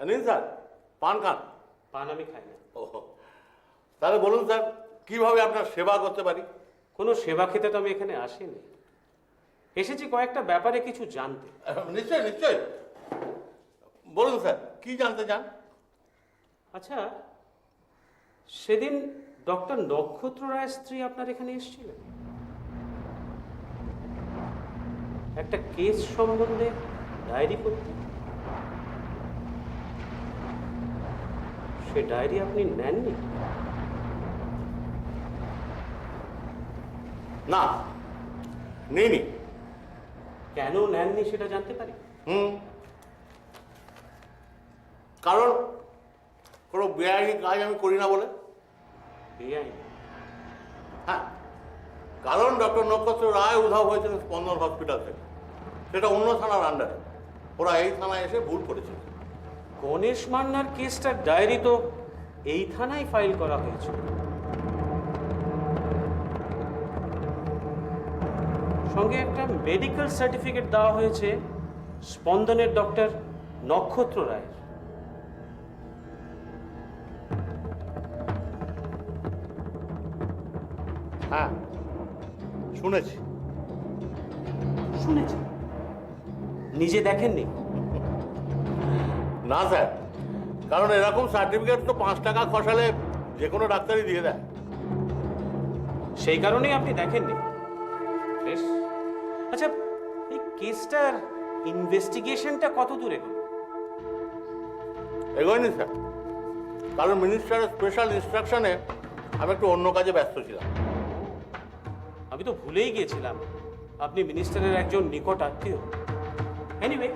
নিন স্যার, পান খান। পান আমি খাই না। ও, তাহলে বলুন স্যার, কিভাবে আপনার সেবা করতে পারি? কোনো সেবা খেতে তো আমি এখানে আসিনি, এসেছি কয়েকটা ব্যাপারে কিছু জানতে। নিশ্চয়ই নিশ্চয়ই, বলুন স্যার, কি জানতে চান? আচ্ছা, সেদিন ডক্টর নক্ষত্র রায়ের স্ত্রী আপনার এখানে এসেছিলেন একটা কেস সম্বন্ধে ডায়েরি করতে। সে ডায়েরি আপনি নেননি? না, নেইনি। কেন নেননি সেটা জানতে পারি? কারণ কোনো বেআইনি কাজ আমি করি না বলে। বেআইনি? হ্যাঁ, কারণ ডক্টর নক্ষত্র রায় উধাও হয়েছিল স্পন্দন হসপিটাল থেকে, সেটা অন্য থানার আন্ডারে। ওরা এই থানায় এসে ভুল করেছে। গণেশ মান্নার কেসটার ডায়েরি তো এই থানায় ফাইল করা হয়েছিল, সঙ্গে একটা মেডিকেল সার্টিফিকেট দেওয়া হয়েছে স্পন্দনের ডক্টর নক্ষত্র রায়ের। হ্যাঁ, শুনেছি। শুনেছি, নিজে দেখেননি? না স্যার, কারণ এরকম সার্টিফিকেট তো 5 টাকা খসালে যে কোনো ডাক্তারই দিয়ে দেয়। সেই কারণেই আপনি দেখেননি। বেশ, আচ্ছা, এই কেসটার ইনভেস্টিগেশনটা কত দূরে গেল? এগোয়নি স্যার, কারণ মিনিস্টারের স্পেশাল ইনস্ট্রাকশনে আমি একটু অন্য কাজে ব্যস্ত ছিলাম। আমি তো ভুলেই গিয়েছিলাম আপনি মিনিস্টারের একজন নিকট আত্মীয়। এনিওয়ে,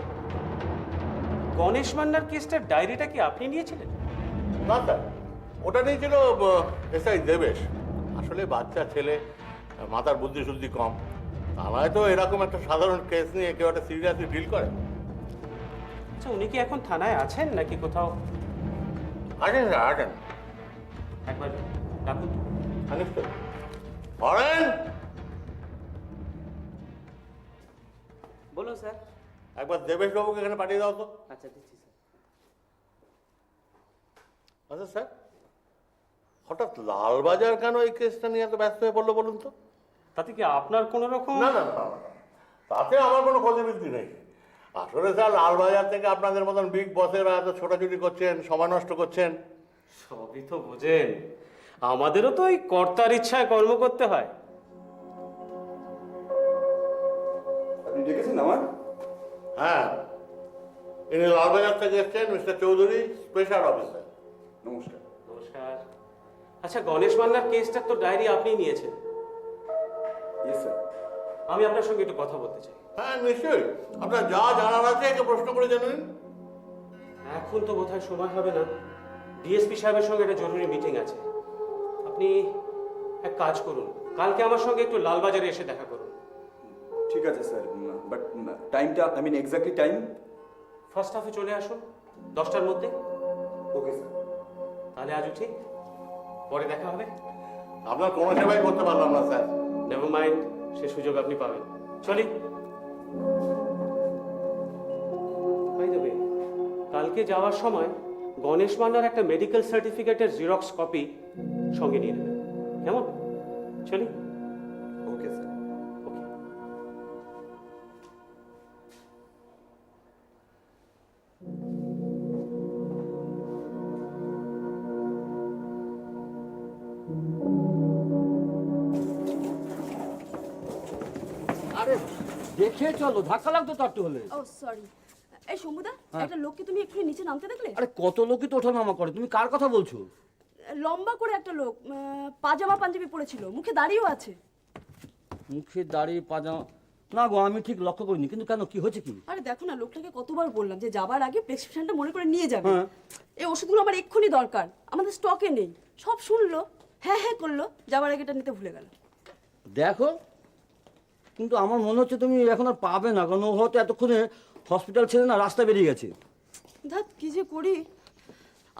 গণেশ মান্নার কেসটার ডায়েরিটা কি আপনি নিয়েছিলেন? না স্যার, ওটা নিয়েছিল এসআই দেবেশ। আসলে বাচ্চা ছেলে, মাথার বুদ্ধি শুদ্ধি কম, তা নয় তো এরকম একটা সাধারণ কেস নিয়ে কেউ একটা সিরিয়াসলি ডিল করে। আচ্ছা, উনি কি এখন থানায় আছেন নাকি কোথাও? আছেন স্যার, আছেন। একবার ডাকুন। নিশ্চয়। হরেন, বলুন স্যার। একবার দেবেশ বাবুকে এখানে পাঠিয়ে দাও তো। আচ্ছা, দিচ্ছি স্যার। আচ্ছা স্যার, হঠাৎ লালবাজার কেন এই কেসটা নিয়ে এত ব্যস্ত হয়ে পড়লো বলুন তো? তাতে কি আপনার কোনো রকম? না না না, তাতে আমার কোনো ক্ষতিবৃদ্ধি নেই। আসলে স্যার, লালবাজার থেকে আপনাদের মতন বিগ বসেরা এত ছোটাছুটি করছেন, সময় নষ্ট করছেন। সবই তো বোঝেন, আমাদেরও তো ওই কর্তার ইচ্ছায় কর্ম করতে হয়। আপনি ডেকেছেন আমার? হ্যাঁ, ইনি লালবাজার থেকে এসছেন, মিস্টার চৌধুরী, স্পেশাল অফিসার। নমস্কার। নমস্কার। আচ্ছা, গণেশ মান্নার কেসটার তো ডায়েরি আপনি নিয়েছেন। Yes sir. আমি আপনার সঙ্গে একটু কথা বলতে চাই। হ্যাঁ নিশ্চয়ই, আপনার যা জানার আছে একে প্রশ্ন করে জানেন। এখন তো বোধহয় সময় হবে না, ডিএসপি সাহেবের সঙ্গে একটা জরুরি মিটিং আছে। আপনি এক কাজ করুন, কালকে আমার সঙ্গে একটু লালবাজারে এসে দেখা করুন। ঠিক আছে স্যার, বাট টাইমটা, I mean exactly time? First হাফে চলে আসুন, 10টার মধ্যে। Okay sir. তাহলে আজও ঠিক, পরে দেখা হবে। আপনার কোনো সেবাই করতে পারলাম না স্যার। নেভার মাইন্ড, সে সুযোগ আপনি পাবেন। চলি। বাই দ্য ওয়ে, কালকে যাওয়ার সময় গণেশ মান্নার একটা মেডিকেল সার্টিফিকেটের জেরক্স কপি সঙ্গে নিয়ে নেবেন, কেমন? চলি। Okay sir. ওকে। আরে দেখে চলো, ধাক্কা লাগতো তো একটু হলে। Oh sorry. এই শম্ভুদা, একটা লোককে তুমি এক্ষুনি নিচে নামতে দেখলে? আরে কত লোকই তো ওঠানামা করে, তুমি কার কথা বলছো? লম্বা করে একটা লোক, পাজামা পাঞ্জাবি পরেছিল, মুখে দাড়িও আছে। মুখে দাড়ি, পাজামা? না গো, আমি ঠিক লক্ষ্য করিনি। কিন্তু কেন, কি হয়েছে কি? আরে দেখো না, লোকটাকে কতবার বললাম যে যাবার আগে প্রেসক্রিপশনটা মনে করে নিয়ে যাবে। হ্যাঁ। এই ওষুধগুলো আমার এক্ষুনি দরকার, আমাদের স্টকে নেই। সব শুনলো, হ্যাঁ হ্যাঁ করলো, যাবার আগে এটা নিতে ভুলে গেল। দেখো, কিন্তু আমার মনে হচ্ছে তুমি এখন আর পাবে না, কারণ ও হয়তো এতক্ষণে হসপিটাল ছেড়ে না রাস্তা বেরিয়ে গেছে। ধ্যাৎ, কি যে করি।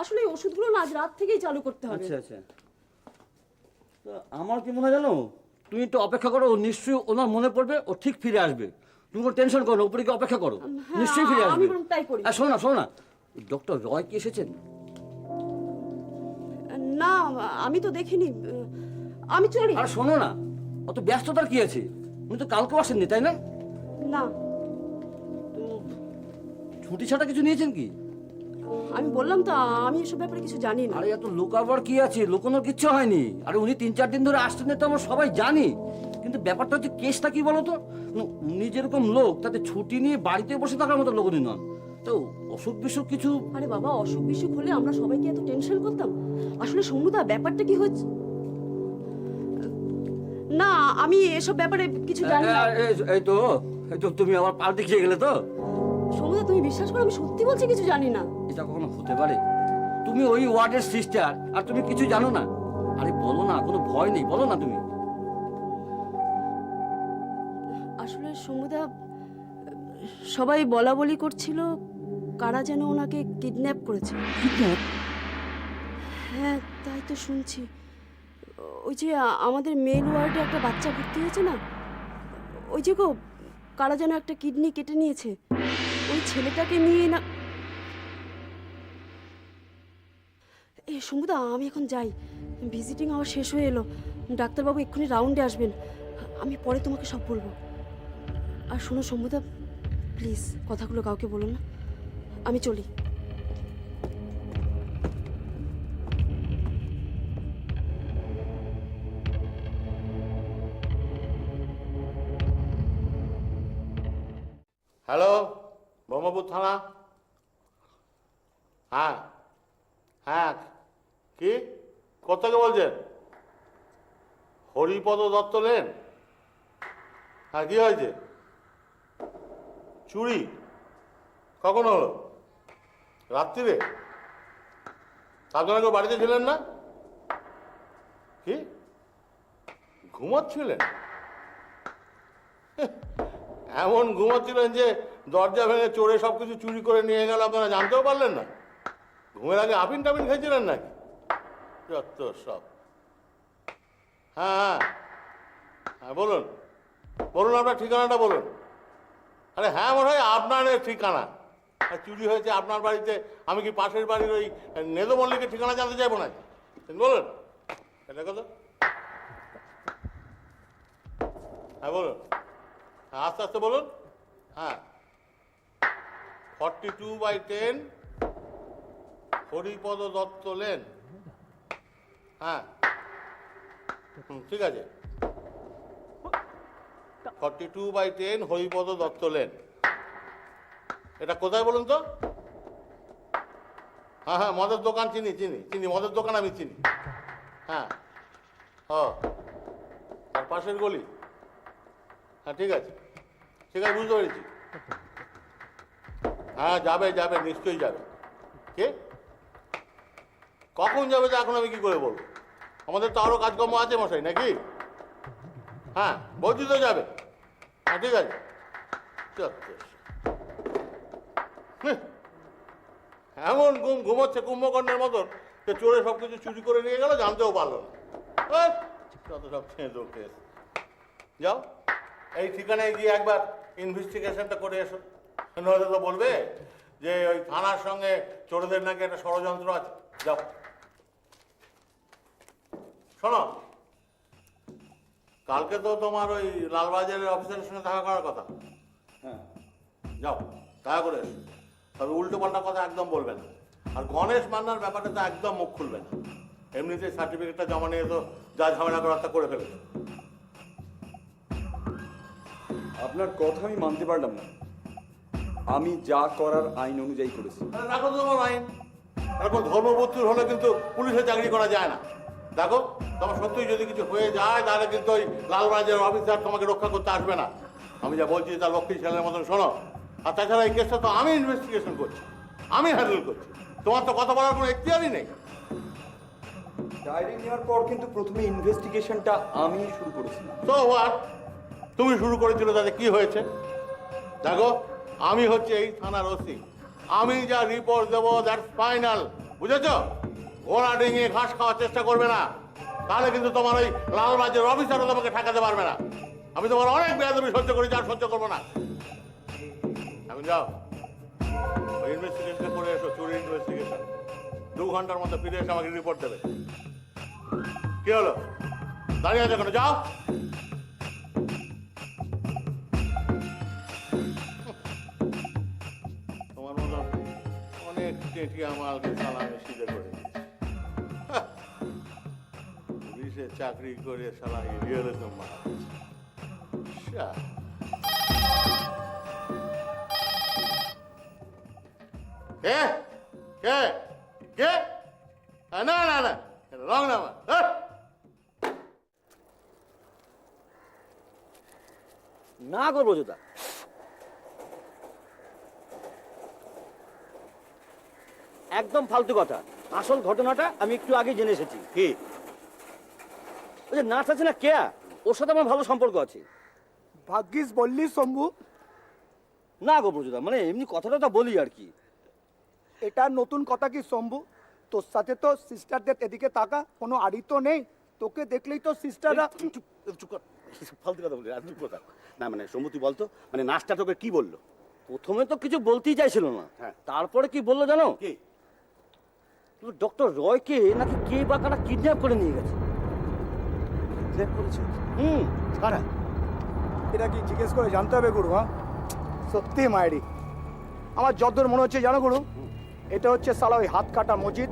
আসলে এই ওষুধগুলো না আজ রাত থেকেই চালু করতে হবে। আচ্ছা আচ্ছা, তা আমার কি মনে হয় জানো, তুমি একটু অপেক্ষা করো, ও নিশ্চয়ই ওনার মনে পড়বে, ও ঠিক ফিরে আসবে। তুমি কোনো টেনশন করো না, উপরে গিয়ে অপেক্ষা করো, হ্যাঁ, নিশ্চয়ই ফিরে আমি আসবে। বরং তাই করি। আর শোনো না, শোনো না, ডক্টর রয় কি এসেছেন? না, আমি তো দেখিনি। আমি চলি। আর শোনো না, অত ব্যস্ততার কি আছে? উনি তো কালকেও আসেননি, তাই না? না, ছুটি ছাটা কিছু নিয়েছেন কি? আমি বললাম তো আমি এসব ব্যাপারে কিছু জানি না। আরে এত লুকাবার কি আছে? লুকানোর কিচ্ছু হয়নি। আরে উনি 3-4 দিন ধরে আসছেন না, তো আমরা সবাই জানি। কিন্তু ব্যাপারটা হচ্ছে কেসটা কি বলতো, উনি যেরকম লোক তাতে ছুটি নিয়ে বাড়িতে বসে থাকার মতো লোক উনি নন। তো অসুখ বিসুখ কিছু? আরে বাবা, অসুখ বিসুখ হলে আমরা সবাই কি এত টেনশন করতাম? আসলে সমুদা ব্যাপারটা কি হচ্ছে না, আমি এসব ব্যাপারে কিছু জানি না। এই তো তুমি আমার পাল্টে খেয়ে গেলে তো। সমুদা, তুমি বিশ্বাস করো, আমি সত্যি বলছি কিছু জানি না। এটা কখনো হতে পারে? তুমি ওই ওয়ার্ডের সিস্টার আর তুমি কিছু জানো না? আরে বলো না, কোনো ভয় নেই, বলো না তুমি। আসলে সমুদা, সবাই বলা বলি করছিল কারা যেন ওনাকে কিডন্যাপ করেছে। হ্যাঁ, তাই তো শুনছি। ওই যে আমাদের মেল ওয়ার্ডে একটা বাচ্চা ভর্তি হয়েছে না, ওই যে গো, কারা যেন একটা কিডনি কেটে নিয়েছে। ওই ছেলেটাকে নিয়ে না। এ সমুদা, আমি এখন যাই, ভিজিটিং আওয়ার শেষ হয়ে এলো। ডাক্তারবাবু এক্ষুনি রাউন্ডে আসবেন, আমি পরে তোমাকে সব বলবো। আর শোনো সমুদা, প্লিজ কথাগুলো কাউকে বলো না, আমি চলি। হ্যালো, ব্রহ্মপুর থানা। হ্যাঁ হ্যাঁ, কি কোথেকে বলছেন? হরিপদ দত্ত লেন? হ্যাঁ, কি হয়েছে? চুরি কখন হলো? রাত্রিরে? আপনারা কেউ বাড়িতে ছিলেন না? কি ঘুমাচ্ছিলেন? এমন ঘুমাচ্ছিলেন যে দরজা ভেঙে চোরে সব কিছু চুরি করে নিয়ে গেল, আপনারা জানতেও পারলেন না? ঘুমের আগে আপিন টাপিন খেয়েছিলেন নাকি? যত সব। হ্যাঁ হ্যাঁ হ্যাঁ, বলুন বলুন, আপনার ঠিকানাটা বলুন। আরে হ্যাঁ, মনে হয় আপনার ঠিকানা। আর চুরি হয়েছে আপনার বাড়িতে, আমি কি পাশের বাড়ির ওই নেদো মল্লিকের ঠিকানা জানতে চাইবো নাকি? বলুন, এটা কত? হ্যাঁ বলুন, হ্যাঁ আস্তে আস্তে বলুন। হ্যাঁ, 42/10 হরিপদ দত্ত লেন। হ্যাঁ ঠিক আছে, 42/10 হরিপদ দত্ত লেন। এটা কোথায় বলুন তো? হ্যাঁ হ্যাঁ, মদের দোকান চিনি চিনি চিনি, মদের দোকান আমি চিনি। হ্যাঁ ও, তার পাশের গলি। হ্যাঁ ঠিক আছে ঠিক আছে, বুঝতে পেরেছি। হ্যাঁ যাবে যাবে, নিশ্চয়ই যাবে। কে কখন যাবে তা এখন আমি কি করে বলবো? আমাদের তো আরও কাজকর্ম আছে মশাই, নাকি? হ্যাঁ বলছি তো যাবে। হ্যাঁ ঠিক আছে। এমন ঘুমোচ্ছে কুম্ভকর্ণের মতন, যে চোরে সব কিছু চুরি করে নিয়ে গেল, জানতেও পারলো না। যত সব ছেঁদো কেস। যাও, এই ঠিকানায় গিয়ে একবার ইনভেস্টিগেশনটা করে এসো। নয়তো তো বলবে যে ওই থানার সঙ্গে চোরদের নাকি একটা ষড়যন্ত্র আছে। যাও। শোনো, কালকে তো তোমার ওই লালবাজারের অফিসারের সঙ্গে দেখা করার কথা। হ্যাঁ, যাও, দেখা করে এসো। তবে উল্টো পাল্টা কথা একদম বলবে না। আর গণেশ মান্নার ব্যাপারটা তো একদম মুখ খুলবে না। এমনিতে সার্টিফিকেটটা জমা নিয়ে তো যা ঝামেলা করার তা করে ফেলেছে। আপনার কথা আমি মানতে পারলাম না। আমি যা করার আইন অনুযায়ী করেছি। দেখো তো তোমার আইন, এরকম ধর্মবর্তুর হলে কিন্তু পুলিশে চাকরি করা যায় না। দেখো, তোমার সত্যিই যদি কিছু হয়ে যায়, তাহলে কিন্তু ওই লালবাজারের অফিসার তোমাকে রক্ষা করতে আসবে না। আমি যা বলছি তা লক্ষ্মী ছেলের মতন শোনো। আর তাছাড়া এই কেসটা তো আমি ইনভেস্টিগেশন করছি, আমি হ্যান্ডেল করছি। তোমার তো কথা বলার কোনো এখতিয়ারই নেই। ডায়েরি নেওয়ার পর কিন্তু প্রথমে ইনভেস্টিগেশনটা আমি শুরু করেছিলাম। তো হোয়াট, তুমি শুরু করেছিল, তাতে কি হয়েছে? দেখো, আমি হচ্ছে এই থানার ওসি। আমি যা রিপোর্ট দেবো দ্যাটস ফাইনাল, বুঝেছ? ঘোড়া ডিঙিয়ে ঘাস খাওয়ার চেষ্টা করবে না, তাহলে কিন্তু তোমার ওই লালবাজারের অফিসারও তোমাকে ঠেকাতে পারবে না। আমি তোমার অনেক বেয়াদবি সহ্য করেছি, আর সহ্য করবো না। এখন যাও। ওই ইনভেস্টিগেশন করে এসো, চুরি ইনভেস্টিগেশন। 2 ঘন্টার মধ্যে ফিরে এসে আমাকে রিপোর্ট দেবে। কি হলো, দাঁড়িয়ে আছে কেন? যাও। তোমার মতো অনেক টেটিয়া মালকে সালামে সিধে করে দিয়েছে। হাহ, পুলিশে চাকরি করে সালা রিয়েলিজম মারা কে কে কে? না না না, রং নাম্বার। না গো ব্রজদা, একদম ফালতু কথা। আসল ঘটনাটা আমি একটু আগে জেনে এসেছি। কি? ওই যে নার্স আছে না কেয়া, ওর সাথে আমার ভালো সম্পর্ক আছে। ভাগ্যিস বললি শম্ভু, না গো ব্রজদা, মানে এমনি কথাটা বলি আর কি। এটা নতুন কথা কি শম্ভু? তোর সাথে তো সিস্টারদের এদিকে তাকা, কোনো আড়ি তো নেই। তোকে দেখলেই তো সিস্টাররা চুপ কর, ফালতু কথা বলি আর চুপ কথা। না মানে শম্ভু তুই বলতো, মানে নাচটা তোকে কি বললো? প্রথমে তো কিছু বলতেই চাইছিল না, হ্যাঁ। তারপরে কি বললো জানো? কি? ডক্টর রয়কে নাকি কে বা কারা কিডন্যাপ করে নিয়ে গেছে। কিডন্যাপ করেছে? হুম। কারা? এটা কি জিজ্ঞেস করে জানতে হবে গুরু? হ্যাঁ সত্যি মায়েরি, আমার যতদূর মনে হচ্ছে জানো গুরু, এটা হচ্ছে সালা ওই হাত কাটা মসজিদ,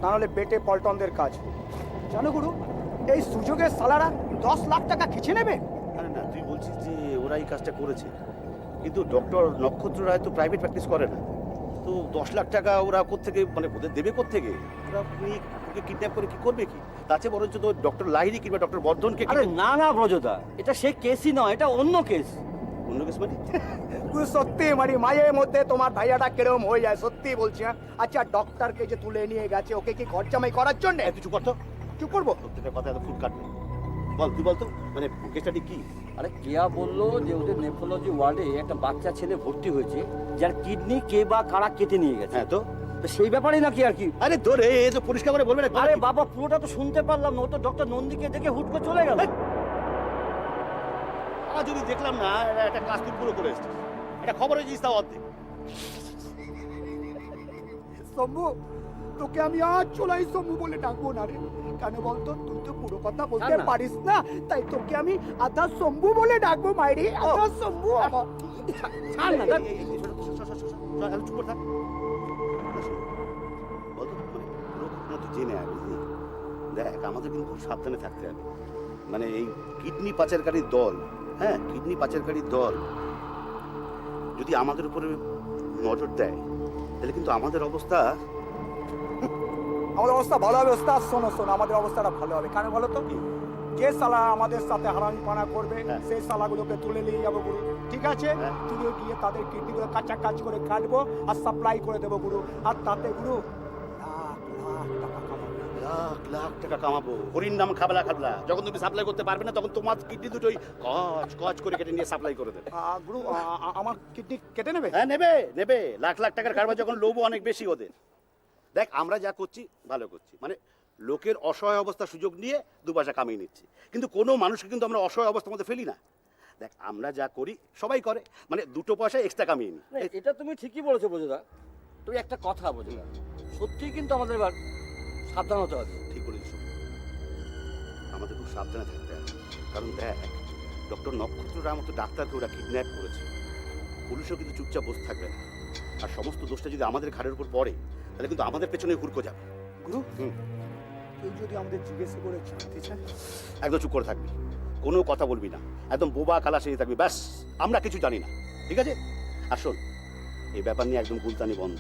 না হলে বেটে পল্টনদের কাজ। জানো গুরু, এই সুযোগে সালারা 10 লাখ টাকা খিচে নেবে। আরে না, তুই বলছিস যে ওরা এই কাজটা করেছে, কিন্তু ডক্টর নক্ষত্র রায় তো প্রাইভেট প্র্যাকটিস করে না, তো 10 লাখ টাকা ওরা কোত্থেকে, মানে ওদের দেবে কোত্থেকে? ওরা ওকে কিডন্যাপ করে কি করবে কি? তাছে বরঞ্চ তো ডক্টর লাহিড়ী কিংবা ডক্টর বর্ধনকে আরে না না ব্রজদা, এটা সেই কেসই নয়, এটা অন্য কেস। অন্য কেস মানে? গুরু সত্যি মানে মায়ের মধ্যে তোমার ভাইয়াটা কিরম হয়ে যায়, সত্যি বলছি। হ্যাঁ আচ্ছা, ডক্টরকে যে তুলে নিয়ে গেছে, ওকে কি ঘর জামাই করার জন্য? তুই চুপ করতো, চুপ করবো? প্রত্যেকটা কথা এত ফুট কাটবে। বল, তুই বলতো মানে কেসটা ঠিক কি? আরে কেয়া বললো যে ওদের নেফ্রোলজি ওয়ার্ডে একটা বাচ্চা ছেলে ভর্তি হয়েছে, যার কিডনি কে বা কারা কেটে নিয়ে গেছে। হ্যাঁ তো তো সেই ব্যাপারেই নাকি আর কি। আরে তোর এ তো পরিষ্কার করে বলবে না। আরে বাবা, পুরোটা তো শুনতে পারলাম না, ও তো ডক্টর নন্দীকে দেখে হুট করে চলে গেল। আজ যদি দেখলাম না একটা কাজ তুই পুরো করে এসছিস, এটা খবর হয়ে যাইস তাও অর্ধেক। শম্ভু, তোকে আমি আজ চলাই শম্ভু বলে ডাকবো না রে। কেন বলতো? তুই তো পুরো কথা বলতে না। পারিস না, তাই তোকে আমি আধা শম্ভু বলে ডাকবো মাইরি। আধা শম্ভু আমার। ছাড় না, দেখ। চুপ করে থাক। বলতো মানে পুরো ঘটনা তুই জেনে আয়, বুঝলি? দেখ, আমাদের কিন্তু খুব সাবধানে থাকতে হবে। মানে এই কিডনি পাচারকারীর দল, হ্যাঁ কিডনি পাচারকারীর দল যদি আমাদের উপরে নজর দেয়, তাহলে কিন্তু আমাদের অবস্থা আমাদের অবস্থা ভালো হবে ওস্তাদ। শোনো শোনো, আমাদের অবস্থাটা ভালো হবে। কেন বলো তো? যে সালা আমাদের সাথে হারামিপানা করবে, হ্যাঁ। সেই সালাগুলোকে তুলে নিয়ে যাবো গুরু। ঠিক আছে, হ্যাঁ। তুলে গিয়ে তাদের কিডনিগুলো কাঁচা কাজ করে কাটবো আর সাপ্লাই করে দেবো গুরু। আর তাতে গুরু লাখ লাখ টাকা কামাবো। লাখ লাখ টাকা কামাবো। হরির নাম খাবলা খাবলা। যখন তুমি সাপ্লাই করতে পারবে না, তখন তোমার কিডনি দুটোই কচ কচ করে কেটে নিয়ে সাপ্লাই করে দেবে। গুরু আমার কিডনি কেটে নেবে? হ্যাঁ নেবে নেবে। লাখ লাখ টাকার কারবার যখন লোভও অনেক বেশি ওদের। দেখ, আমরা যা করছি ভালো করছি, মানে লোকের অসহায় অবস্থার সুযোগ নিয়ে 2 পয়সা কামিয়ে নিচ্ছি, কিন্তু কোনো মানুষকে কিন্তু আমরা অসহায় অবস্থার মধ্যে ফেলি না। দেখ, আমরা যা করি সবাই করে, মানে 2 পয়সা এক্সট্রা কামিয়ে নিই। না, এটা তুমি ঠিকই বলেছো ব্রজদা। তুমি একটা কথা ব্রজদা, সত্যিই কিন্তু আমাদের এবার সাবধান হতে হবে। ঠিক বলেছিস, আমাদের খুব সাবধানে থাকতে হবে। কারণ দেখ, ডক্টর নক্ষত্র রায় মতো ডাক্তারকে ওরা কিডন্যাপ করেছে, পুলিশও কিন্তু চুপচাপ বসে থাকবে না। আর সমস্ত দোষটা যদি আমাদের ঘাড়ের উপর পড়ে, তাহলে কিন্তু আমাদের পেছনে হুড়কো যাবে। গুরু, তুই যদি আমাদের জিজ্ঞেস করে জানতে চাস, একদম চুপ করে থাকবি, কোনো কথা বলবি না, একদম বোবা কালা সেজে থাকবি, ব্যাস। আমরা কিছু জানি না, ঠিক আছে? আর শোন, এই ব্যাপার নিয়ে একদম গুলতানি বন্ধ।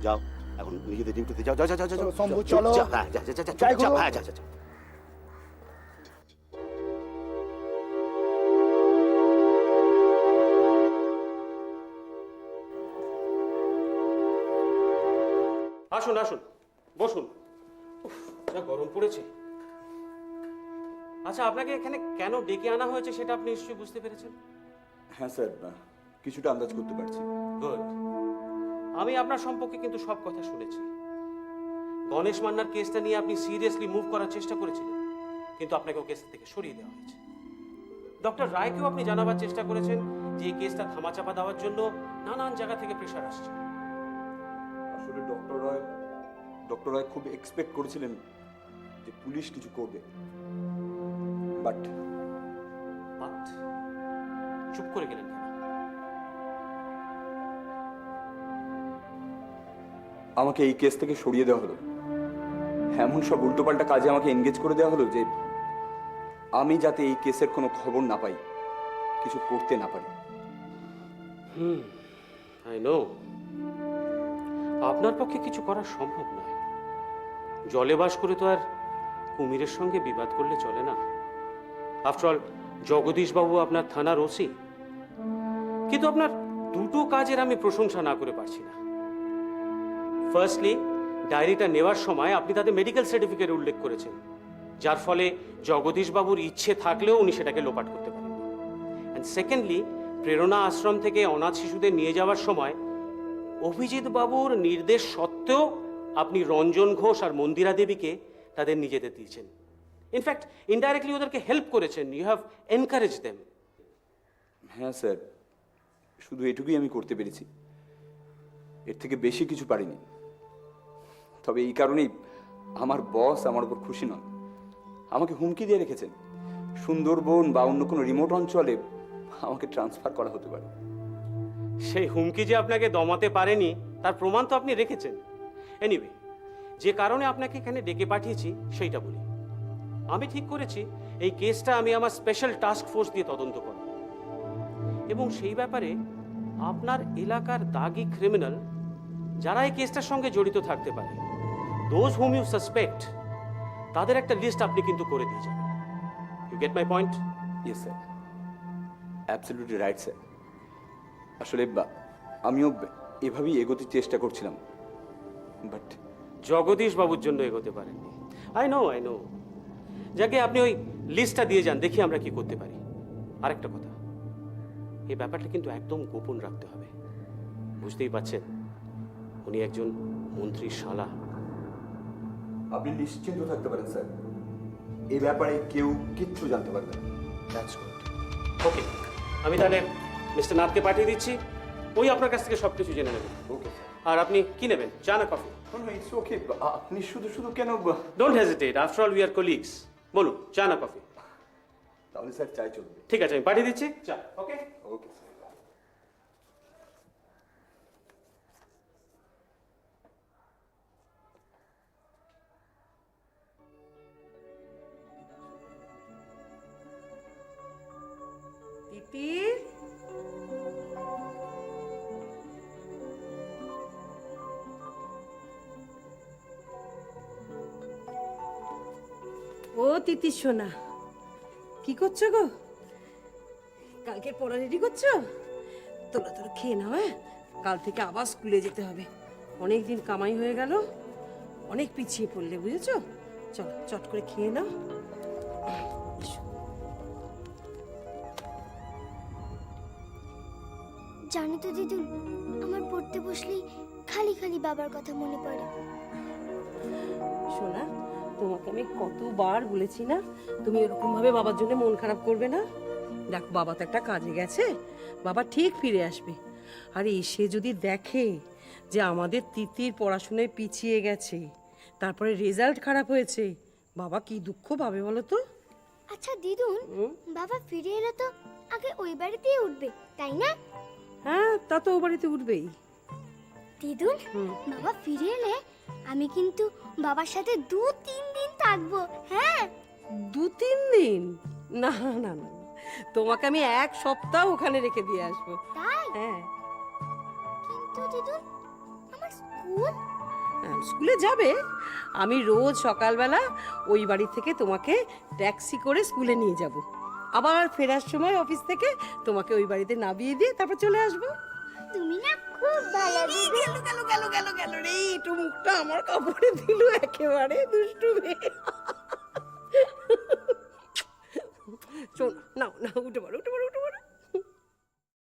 যাও এখন নিজেদের ডিউটিতে যাও, যাও যাও যাও যাও। শম্ভু, চলো। যা, হ্যাঁ, যা যা যা যা, যাই যা, গুরু। হ্যাঁ, যা যা যা। আসুন আসুন, বসুন। উফ, যা গরম পড়েছে। আচ্ছা, আপনাকে এখানে কেন ডেকে আনা হয়েছে সেটা আপনি নিশ্চয়ই বুঝতে পেরেছেন। হ্যাঁ স্যার, কিছুটা আন্দাজ করতে পারছি। গুড। আমি আপনার সম্পর্কে কিন্তু সব কথা শুনেছি। গণেশ মান্নার কেসটা নিয়ে আপনি সিরিয়াসলি মুভ করার চেষ্টা করেছিলেন, কিন্তু আপনাকে ও কেস থেকে সরিয়ে দেওয়া হয়েছে। ডক্টর রায়কেও আপনি জানাবার চেষ্টা করেছেন যে এই কেসটা ধামাচাপা দেওয়ার জন্য নানান জায়গা থেকে প্রেশার আসছে, ডক্টর রায় খুব এক্সপেক্ট করেছিলেন যে পুলিশ কিছু করবে, বাট বাট চুপ করে গেলেন কেন? আমাকে এই কেস থেকে সরিয়ে দেওয়া হলো। এমন সব উল্টোপাল্টা কাজে আমাকে এনগেজ করে দেওয়া হলো যে আমি যাতে এই কেসের কোনো খবর না পাই, কিছু করতে না পারি। আই নো আপনার পক্ষে কিছু করা সম্ভব নয়। জলে বাস করে তো আর কুমিরের সঙ্গে বিবাদ করলে চলে না। আফটার অল জগদীশবাবু আপনার থানার ওসি। কিন্তু আপনার দুটো কাজের আমি প্রশংসা না করে পারছি না। ফার্স্টলি, ডায়েরিটা নেওয়ার সময় আপনি তাতে মেডিকেল সার্টিফিকেট উল্লেখ করেছেন, যার ফলে জগদীশবাবুর ইচ্ছে থাকলেও উনি সেটাকে লোপাট করতে পারেন। অ্যান্ড সেকেন্ডলি, প্রেরণা আশ্রম থেকে অনাথ শিশুদের নিয়ে যাওয়ার সময় অভিজিৎ বাবুর নির্দেশ সত্ত্বেও আপনি রঞ্জন ঘোষ আর মন্দিরা দেবীকে তাদের নিজেদের দিয়েছেন। ইনফ্যাক্ট ইনডাইরেক্টলি ওদেরকে হেল্প করেছেন। You have encourage them. হ্যাঁ স্যার, শুধু এটুকুই আমি করতে পেরেছি, এর থেকে বেশি কিছু পারিনি। তবে এই কারণেই আমার বস আমার উপর খুশি নন, আমাকে হুমকি দিয়ে রেখেছেন সুন্দরবন বা অন্য কোনো রিমোট অঞ্চলে আমাকে ট্রান্সফার করা হতে পারে। সেই হুমকি যে আপনাকে দমাতে পারেনি তার প্রমাণ তো আপনি রেখেছেন। এনিওয়ে, যে কারণে আপনাকে এখানে ডেকে পাঠিয়েছি সেইটা বলি। আমি ঠিক করেছি এই কেসটা আমি আমার স্পেশাল টাস্ক ফোর্স দিয়ে তদন্ত করব, এবং সেই ব্যাপারে আপনার এলাকার দাগি ক্রিমিনাল যারা এই কেসটার সঙ্গে জড়িত থাকতে পারে, দোজ হুম ইউ সাসপেক্ট, তাদের একটা লিস্ট আপনি কিন্তু করে দিয়ে যাবেন। You get my point? Yes sir, absolutely right sir. আসলে আমিও এভাবেই এগোতে চেষ্টা করছিলাম, বাট জগদীশ বাবুর জন্য এগোতে পারেননি। I know. যাকে আপনি ওই লিস্টটা দিয়ে যান, দেখি আমরা কি করতে পারি। আরেকটা কথা, এই ব্যাপারটা কিন্তু একদম গোপন রাখতে হবে। বুঝতেই পারছেন, উনি একজন মন্ত্রীর শালা। আপনি নিশ্চিন্ত থাকতে পারেন স্যার, এই ব্যাপারে কেউ কিচ্ছু জানতে পারবে না। That's good. ওকে, আমি তাহলে মিস্টার নাথকে পাঠিয়ে দিচ্ছি, ওই আপনার কাছ থেকে সব কিছু জেনে নেবেন। Okay sir. আর আপনি কি নেবেন, চা না কফি? ইটস ওকে, আপনি শুধু শুধু কেন? Don't hesitate, after all we are colleagues. বলুন, চা না কফি? তাহলে স্যার চাই চলবে। ঠিক আছে, আমি পাঠিয়ে দিচ্ছি চা। ওকে। Okay sir. তিতির, ও তিতির সোনা, কি করছো গো? কালকে পড়া রেডি করছো? তোরা খেয়ে নাও। হ্যাঁ, কাল থেকে আবার স্কুলে যেতে হবে। অনেক দিন কামাই হয়ে গেল, অনেক পিছিয়ে পড়লে, বুঝেছো? চলো চট করে খেয়ে নাও। এসো। জানো তো দিদুন, আমার পড়তে বসলেই খালি খালি বাবার কথা মনে পড়ে। সোনা, তোমাকে আমি কতবার বলেছি না তুমি এরকম ভাবে বাবার জন্য মন খারাপ করবে না। দেখো, বাবা তো একটা কাজে গেছে, বাবা ঠিক ফিরে আসবে। আর এসে যদি দেখে যে আমাদের তিতির পড়াশোনায় পিছিয়ে গেছে, তারপরে রেজাল্ট খারাপ হয়েছে, বাবা কি দুঃখ পাবে বলো তো? আচ্ছা দিদুন, বাবা ফিরে এলে তো আগে ওই বাড়িতেই উঠবে, তাই না? হ্যাঁ, তা তো ও বাড়িতে উঠবেই। দিদুন, বাবা ফিরে এলে আমি কিন্তু বাবার সাথে 2-3 দিন থাকবো। হ্যাঁ, 2-3 দিন? না না না, তোমাকে আমি 1 সপ্তাহ ওখানে রেখে দিয়ে আসবো। তাই? হ্যাঁ। কিন্তু দিদুন, আমার স্কুল? স্কুলে যাবে। আমি রোজ সকালবেলা ওই বাড়ি থেকে তোমাকে ট্যাক্সি করে স্কুলে নিয়ে যাব, আবার ফেরার সময় অফিস থেকে তোমাকে ওই বাড়িতে নামিয়ে দিয়ে তারপর চলে আসবো। তুমি না খুব ভালো দিদুন। গেল গেল গেল গেল গেল রে, একটু মুখটা আমার কাপড়ে দিল, একেবারে দুষ্টু মেয়ে। শোন, নাও নাও, উঠে পড়ো উঠে পড়ো উঠে পড়ো।